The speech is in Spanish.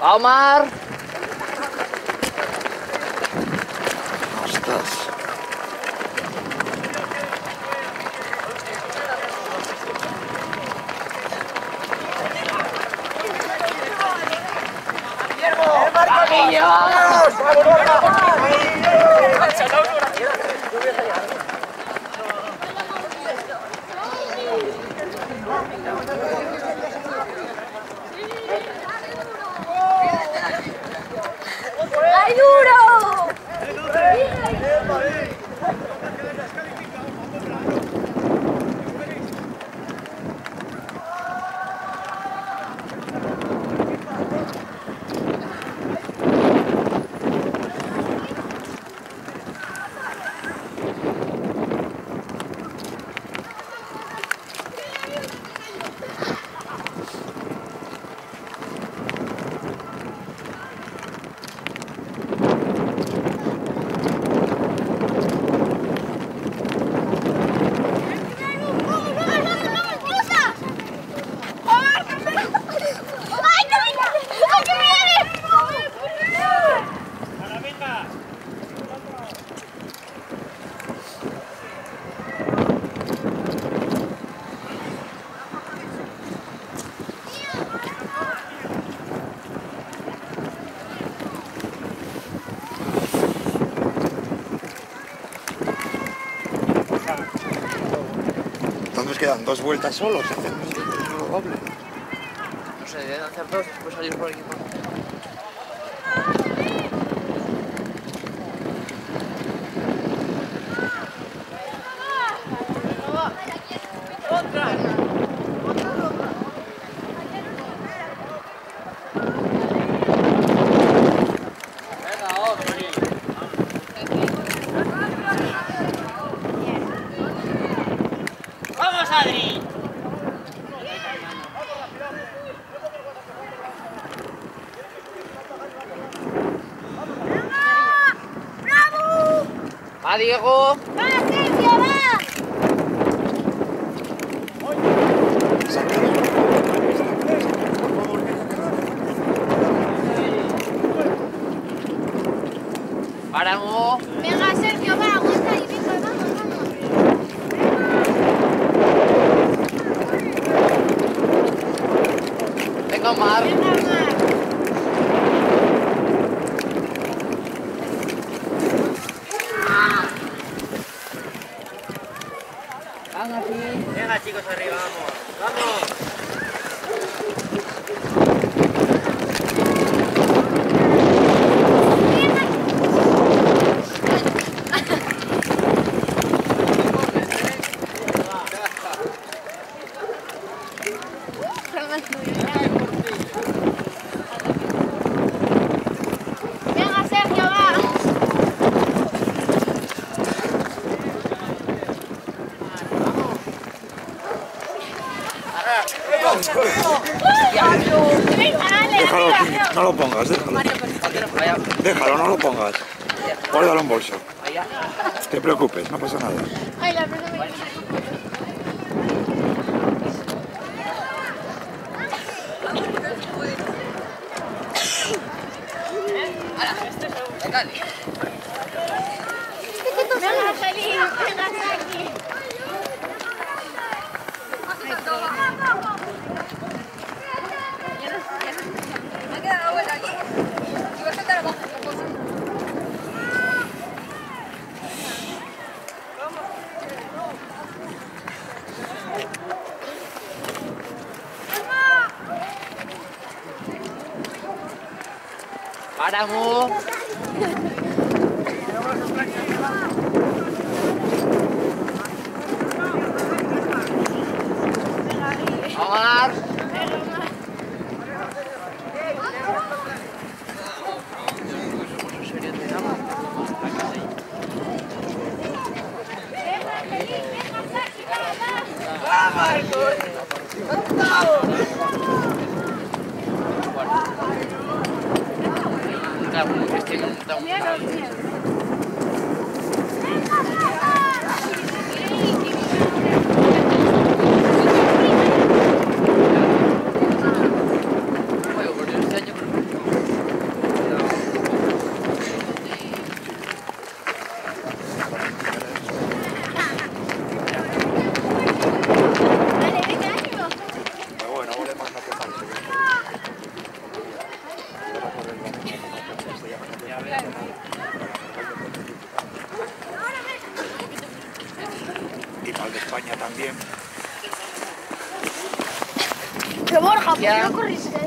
Omar. Ostres. ¡Ay, duro! ¿Dónde quedan? ¿2 vueltas solos? ¿Hacen un doble? No sé, deben hacer 2 y después salir por aquí. ¡Vamos, Adri! ¡Va, Diego! ¡Va, Sergio, va! ¡Páramo! Venga, Sergio, va, aguanta ahí, venga, vamos, vamos. Venga, Omar. Venga, Omar. Venga, chicos, arriba, vamos. ¡Vamos! Venga, Sergio, va. Venga, dale, Déjalo arriba. aquí, no lo pongas, déjalo. Déjalo, no lo pongas. Guárdalo en bolso. No te preocupes, no pasa nada. Ay, la verdad me Venga, Feliz, venga, Saki. Me ha quedado la abuela aquí. Y voy a saltar abajo. ¡Páramo! Omar. Al de España también. Pero Borja, ¿por qué Ya. no corriste?